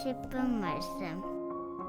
싶은 말씀.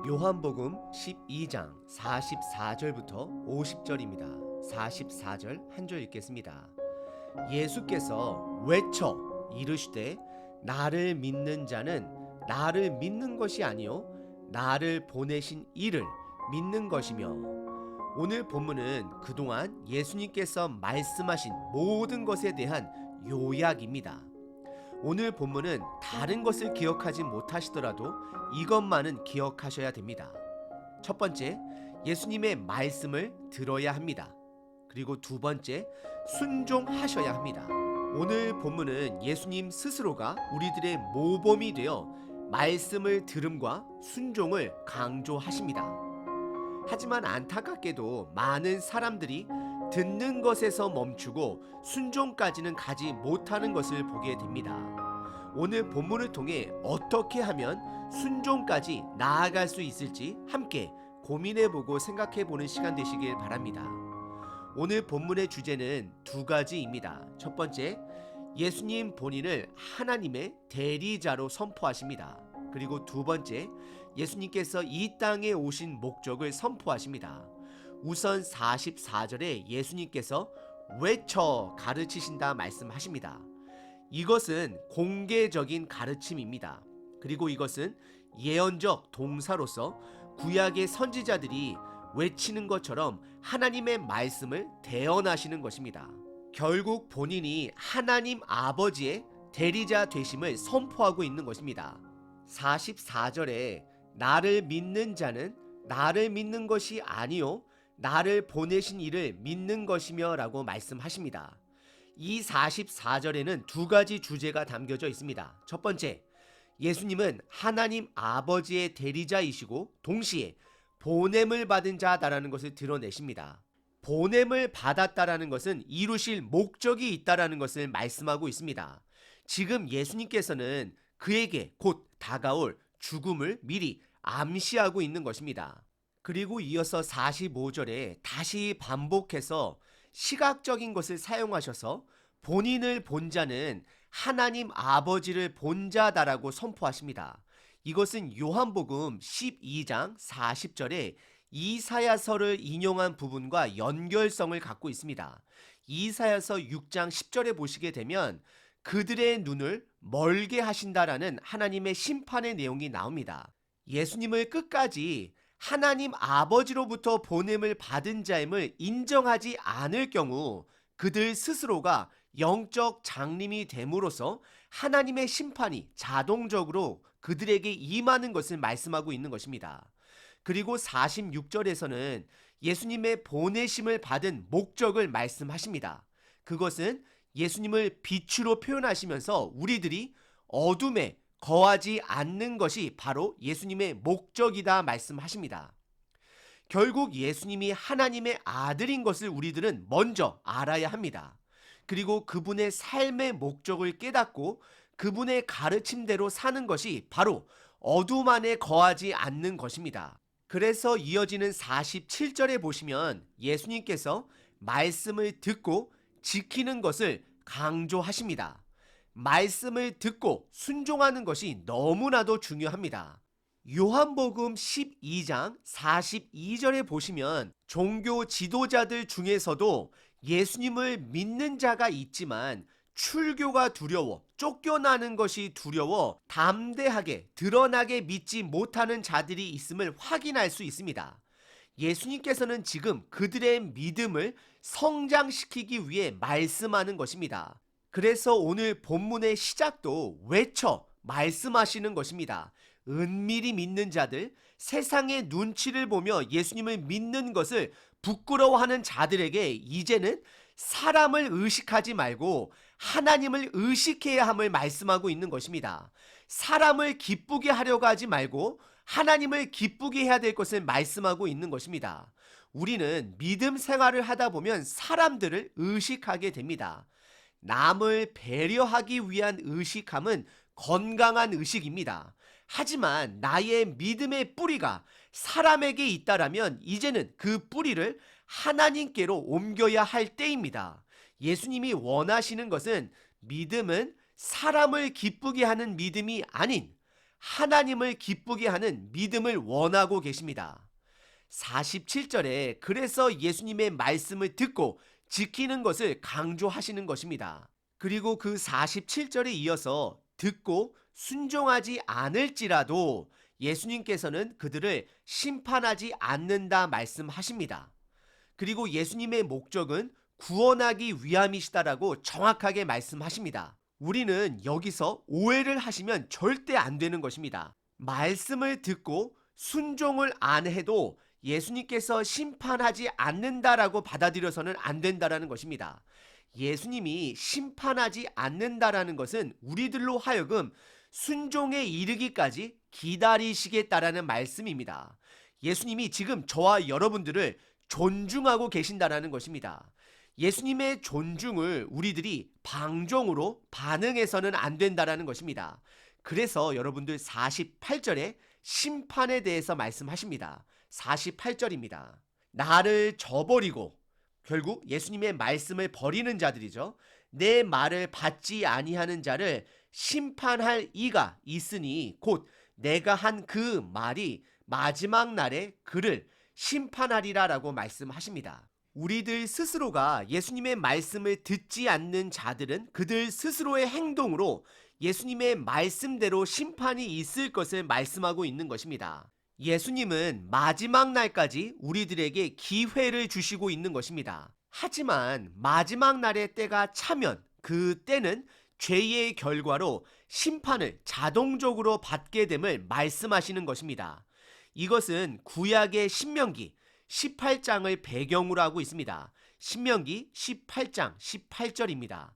요한복음 12장 44절부터 50절입니다. 44절 한 절 읽겠습니다. 예수께서 외쳐 이르시되 나를 믿는 자는 나를 믿는 것이 아니요 나를 보내신 이를 믿는 것이며. 오늘 본문은 그동안 예수님께서 말씀하신 모든 것에 대한 요약입니다. 오늘 본문은 다른 것을 기억하지 못하시더라도 이것만은 기억하셔야 됩니다. 첫 번째, 예수님의 말씀을 들어야 합니다. 그리고 두 번째, 순종하셔야 합니다. 오늘 본문은 예수님 스스로가 우리들의 모범이 되어 말씀을 들음과 순종을 강조하십니다. 하지만 안타깝게도 많은 사람들이 듣는 것에서 멈추고 순종까지는 가지 못하는 것을 보게 됩니다. 오늘 본문을 통해 어떻게 하면 순종까지 나아갈 수 있을지 함께 고민해보고 생각해보는 시간 되시길 바랍니다. 오늘 본문의 주제는 두 가지입니다. 첫 번째, 예수님 본인을 하나님의 대리자로 선포하십니다. 그리고 두 번째, 예수님께서 이 땅에 오신 목적을 선포하십니다. 우선 44절에 예수님께서 외쳐 가르치신다 말씀하십니다. 이것은 공개적인 가르침입니다. 그리고 이것은 예언적 동사로서 구약의 선지자들이 외치는 것처럼 하나님의 말씀을 대언하시는 것입니다. 결국 본인이 하나님 아버지의 대리자 되심을 선포하고 있는 것입니다. 44절에 나를 믿는 자는 나를 믿는 것이 아니요 나를 보내신 이를 믿는 것이며 라고 말씀하십니다. 이 44절에는 두 가지 주제가 담겨져 있습니다. 첫 번째, 예수님은 하나님 아버지의 대리자이시고 동시에 보냄을 받은 자다라는 것을 드러내십니다. 보냄을 받았다라는 것은 이루실 목적이 있다라는 것을 말씀하고 있습니다. 지금 예수님께서는 그에게 곧 다가올 죽음을 미리 암시하고 있는 것입니다. 그리고 이어서 45절에 다시 반복해서 시각적인 것을 사용하셔서 본인을 본 자는 하나님 아버지를 본 자다라고 선포하십니다. 이것은 요한복음 12장 40절에 이사야서를 인용한 부분과 연결성을 갖고 있습니다. 이사야서 6장 10절에 보시게 되면 그들의 눈을 멀게 하신다라는 하나님의 심판의 내용이 나옵니다. 예수님을 끝까지 하나님 아버지로부터 보냄을 받은 자임을 인정하지 않을 경우 그들 스스로가 영적 장님이 됨으로써 하나님의 심판이 자동적으로 그들에게 임하는 것을 말씀하고 있는 것입니다. 그리고 46절에서는 예수님의 보내심을 받은 목적을 말씀하십니다. 그것은 예수님을 빛으로 표현하시면서 우리들이 어둠에 거하지 않는 것이 바로 예수님의 목적이다 말씀하십니다. 결국 예수님이 하나님의 아들인 것을 우리들은 먼저 알아야 합니다. 그리고 그분의 삶의 목적을 깨닫고 그분의 가르침대로 사는 것이 바로 어둠 안에 거하지 않는 것입니다. 그래서 이어지는 47절에 보시면 예수님께서 말씀을 듣고 지키는 것을 강조하십니다. 말씀을 듣고 순종하는 것이 너무나도 중요합니다. 요한복음 12장 42절에 보시면 종교 지도자들 중에서도 예수님을 믿는 자가 있지만 출교가 두려워 쫓겨나는 것이 두려워 담대하게 드러나게 믿지 못하는 자들이 있음을 확인할 수 있습니다. 예수님께서는 지금 그들의 믿음을 성장시키기 위해 말씀하는 것입니다. 그래서 오늘 본문의 시작도 외쳐 말씀하시는 것입니다. 은밀히 믿는 자들, 세상의 눈치를 보며 예수님을 믿는 것을 부끄러워하는 자들에게 이제는 사람을 의식하지 말고 하나님을 의식해야 함을 말씀하고 있는 것입니다. 사람을 기쁘게 하려고 하지 말고 하나님을 기쁘게 해야 될 것을 말씀하고 있는 것입니다. 우리는 믿음 생활을 하다 보면 사람들을 의식하게 됩니다. 남을 배려하기 위한 의식함은 건강한 의식입니다. 하지만 나의 믿음의 뿌리가 사람에게 있다라면 이제는 그 뿌리를 하나님께로 옮겨야 할 때입니다. 예수님이 원하시는 것은 믿음은 사람을 기쁘게 하는 믿음이 아닌 하나님을 기쁘게 하는 믿음을 원하고 계십니다. 47절에 그래서 예수님의 말씀을 듣고 지키는 것을 강조하시는 것입니다. 그리고 그 47절에 이어서 듣고 순종하지 않을지라도 예수님께서는 그들을 심판하지 않는다 말씀하십니다. 그리고 예수님의 목적은 구원하기 위함이시다라고 정확하게 말씀하십니다. 우리는 여기서 오해를 하시면 절대 안 되는 것입니다. 말씀을 듣고 순종을 안 해도 예수님께서 심판하지 않는다라고 받아들여서는 안 된다라는 것입니다. 예수님이 심판하지 않는다라는 것은 우리들로 하여금 순종에 이르기까지 기다리시겠다라는 말씀입니다. 예수님이 지금 저와 여러분들을 존중하고 계신다라는 것입니다. 예수님의 존중을 우리들이 방종으로 반응해서는 안 된다라는 것입니다. 그래서 여러분들 48절에 심판에 대해서 말씀하십니다. 48절입니다. 나를 저버리고, 결국 예수님의 말씀을 버리는 자들이죠. 내 말을 받지 아니하는 자를 심판할 이가 있으니 곧 내가 한 그 말이 마지막 날에 그를 심판하리라 라고 말씀하십니다. 우리들 스스로가 예수님의 말씀을 듣지 않는 자들은 그들 스스로의 행동으로 예수님의 말씀대로 심판이 있을 것을 말씀하고 있는 것입니다. 예수님은 마지막 날까지 우리들에게 기회를 주시고 있는 것입니다. 하지만 마지막 날의 때가 차면 그 때는 죄의 결과로 심판을 자동적으로 받게 됨을 말씀하시는 것입니다. 이것은 구약의 신명기 18장을 배경으로 하고 있습니다. 신명기 18장 18절입니다.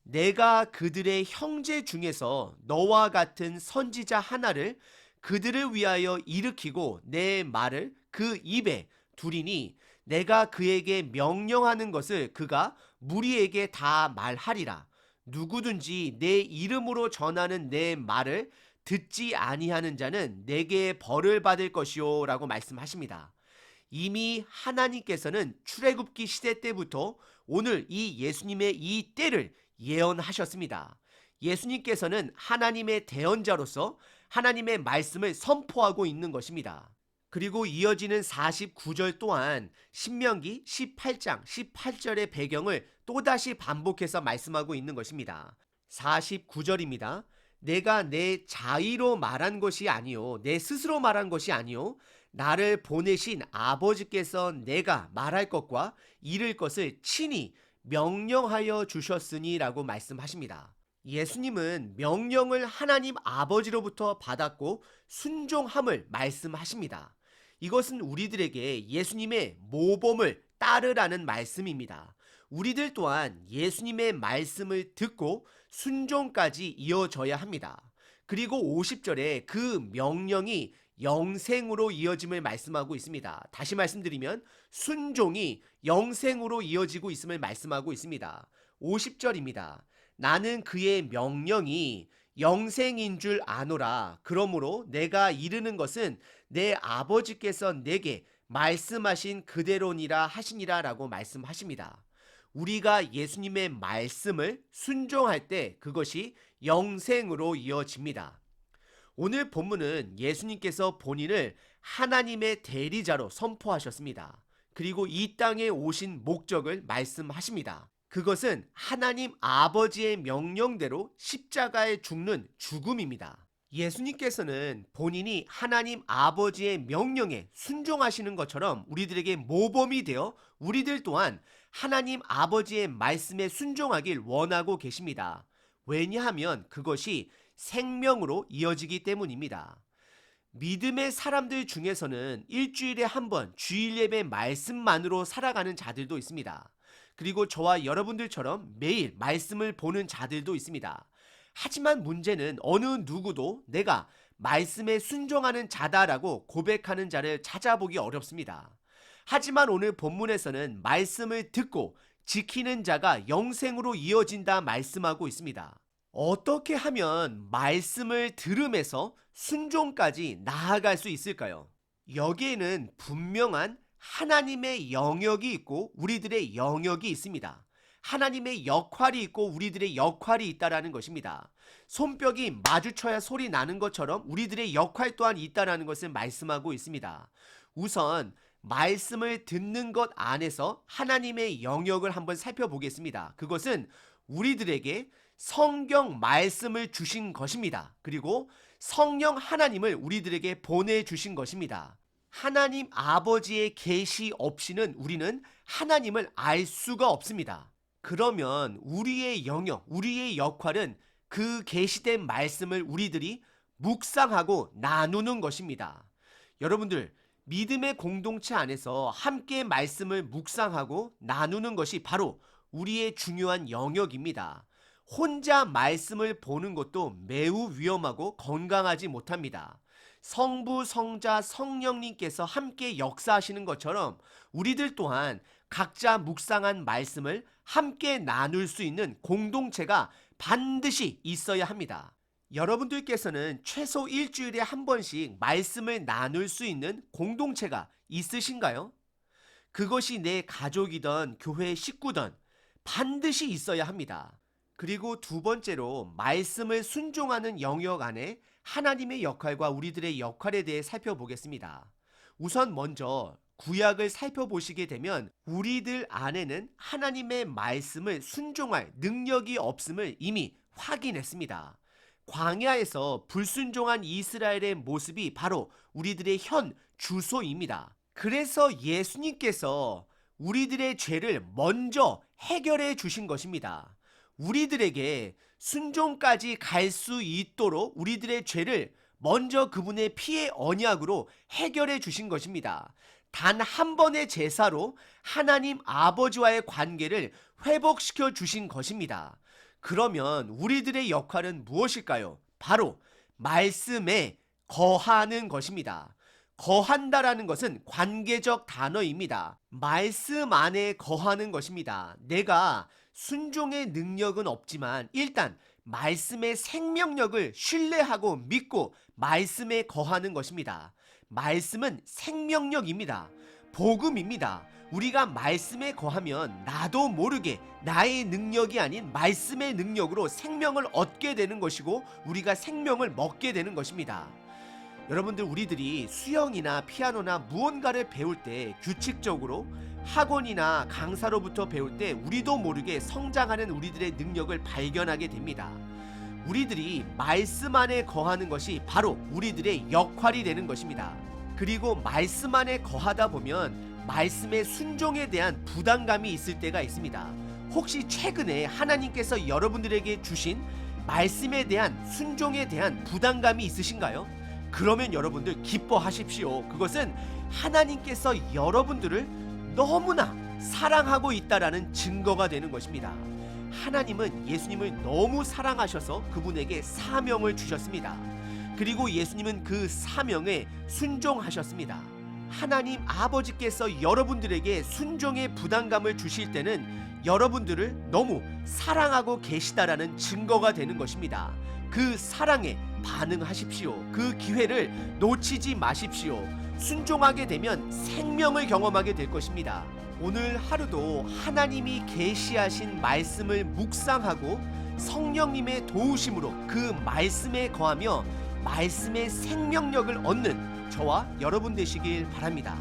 내가 그들의 형제 중에서 너와 같은 선지자 하나를 그들을 위하여 일으키고 내 말을 그 입에 두리니 내가 그에게 명령하는 것을 그가 무리에게 다 말하리라. 누구든지 내 이름으로 전하는 내 말을 듣지 아니하는 자는 내게 벌을 받을 것이요 라고 말씀하십니다. 이미 하나님께서는 출애굽기 시대 때부터 오늘 이 예수님의 이 때를 예언하셨습니다. 예수님께서는 하나님의 대언자로서 하나님의 말씀을 선포하고 있는 것입니다. 그리고 이어지는 49절 또한 신명기 18장 18절의 배경을 또다시 반복해서 말씀하고 있는 것입니다. 49절입니다. 내가 내 자의로 말한 것이 아니요 내 스스로 말한 것이 아니요 나를 보내신 아버지께서 내가 말할 것과 이를 것을 친히 명령하여 주셨으니 라고 말씀하십니다. 예수님은 명령을 하나님 아버지로부터 받았고 순종함을 말씀하십니다. 이것은 우리들에게 예수님의 모범을 따르라는 말씀입니다. 우리들 또한 예수님의 말씀을 듣고 순종까지 이어져야 합니다. 그리고 50절에 그 명령이 영생으로 이어짐을 말씀하고 있습니다. 다시 말씀드리면 순종이 영생으로 이어지고 있음을 말씀하고 있습니다. 50절입니다. 나는 그의 명령이 영생인 줄 아노라. 그러므로 내가 이르는 것은 내 아버지께서 내게 말씀하신 그대로니라 하시니라 라고 말씀하십니다. 우리가 예수님의 말씀을 순종할 때 그것이 영생으로 이어집니다. 오늘 본문은 예수님께서 본인을 하나님의 대리자로 선포하셨습니다. 그리고 이 땅에 오신 목적을 말씀하십니다. 그것은 하나님 아버지의 명령대로 십자가에 죽는 죽음입니다. 예수님께서는 본인이 하나님 아버지의 명령에 순종하시는 것처럼 우리들에게 모범이 되어 우리들 또한 하나님 아버지의 말씀에 순종하길 원하고 계십니다. 왜냐하면 그것이 생명으로 이어지기 때문입니다. 믿음의 사람들 중에서는 일주일에 한 번 주일 예배 말씀만으로 살아가는 자들도 있습니다. 그리고 저와 여러분들처럼 매일 말씀을 보는 자들도 있습니다. 하지만 문제는 어느 누구도 내가 말씀에 순종하는 자다라고 고백하는 자를 찾아보기 어렵습니다. 하지만 오늘 본문에서는 말씀을 듣고 지키는 자가 영생으로 이어진다 말씀하고 있습니다. 어떻게 하면 말씀을 들음에서 순종까지 나아갈 수 있을까요? 여기에는 분명한 하나님의 영역이 있고 우리들의 영역이 있습니다. 하나님의 역할이 있고 우리들의 역할이 있다라는 것입니다. 손뼉이 마주쳐야 소리 나는 것처럼 우리들의 역할 또한 있다라는 것을 말씀하고 있습니다. 우선 말씀을 듣는 것 안에서 하나님의 영역을 한번 살펴보겠습니다. 그것은 우리들에게 성경 말씀을 주신 것입니다. 그리고 성령 하나님을 우리들에게 보내주신 것입니다. 하나님 아버지의 계시 없이는 우리는 하나님을 알 수가 없습니다. 그러면 우리의 영역, 우리의 역할은 그 계시된 말씀을 우리들이 묵상하고 나누는 것입니다. 여러분들, 믿음의 공동체 안에서 함께 말씀을 묵상하고 나누는 것이 바로 우리의 중요한 영역입니다. 혼자 말씀을 보는 것도 매우 위험하고 건강하지 못합니다. 성부, 성자, 성령님께서 함께 역사하시는 것처럼 우리들 또한 각자 묵상한 말씀을 함께 나눌 수 있는 공동체가 반드시 있어야 합니다. 여러분들께서는 최소 일주일에 한 번씩 말씀을 나눌 수 있는 공동체가 있으신가요? 그것이 내 가족이든 교회 식구든 반드시 있어야 합니다. 그리고 두 번째로 말씀을 순종하는 영역 안에 하나님의 역할과 우리들의 역할에 대해 살펴보겠습니다. 우선 먼저 구약을 살펴보시게 되면 우리들 안에는 하나님의 말씀을 순종할 능력이 없음을 이미 확인했습니다. 광야에서 불순종한 이스라엘의 모습이 바로 우리들의 현 주소입니다. 그래서 예수님께서 우리들의 죄를 먼저 해결해 주신 것입니다. 우리들에게 순종까지 갈 수 있도록 우리들의 죄를 먼저 그분의 피의 언약으로 해결해 주신 것입니다. 단 한 번의 제사로 하나님 아버지와의 관계를 회복시켜 주신 것입니다. 그러면 우리들의 역할은 무엇일까요? 바로 말씀에 거하는 것입니다. 거한다라는 것은 관계적 단어입니다. 말씀 안에 거하는 것입니다. 내가 순종의 능력은 없지만 일단 말씀의 생명력을 신뢰하고 믿고 말씀에 거하는 것입니다. 말씀은 생명력입니다. 복음입니다. 우리가 말씀에 거하면 나도 모르게 나의 능력이 아닌 말씀의 능력으로 생명을 얻게 되는 것이고 우리가 생명을 먹게 되는 것입니다. 여러분들, 우리들이 수영이나 피아노나 무언가를 배울 때 규칙적으로 학원이나 강사로부터 배울 때 우리도 모르게 성장하는 우리들의 능력을 발견하게 됩니다. 우리들이 말씀 안에 거하는 것이 바로 우리들의 역할이 되는 것입니다. 그리고 말씀 안에 거하다 보면 말씀의 순종에 대한 부담감이 있을 때가 있습니다. 혹시 최근에 하나님께서 여러분들에게 주신 말씀에 대한 순종에 대한 부담감이 있으신가요? 그러면 여러분들 기뻐하십시오. 그것은 하나님께서 여러분들을 너무나 사랑하고 있다라는 증거가 되는 것입니다. 하나님은 예수님을 너무 사랑하셔서 그분에게 사명을 주셨습니다. 그리고 예수님은 그 사명에 순종하셨습니다. 하나님 아버지께서 여러분들에게 순종의 부담감을 주실 때는 여러분들을 너무 사랑하고 계시다라는 증거가 되는 것입니다. 그 사랑에 반응하십시오. 그 기회를 놓치지 마십시오. 순종하게 되면 생명을 경험하게 될 것입니다. 오늘 하루도 하나님이 계시하신 말씀을 묵상하고 성령님의 도우심으로 그 말씀에 거하며 말씀의 생명력을 얻는 저와 여러분 되시길 바랍니다.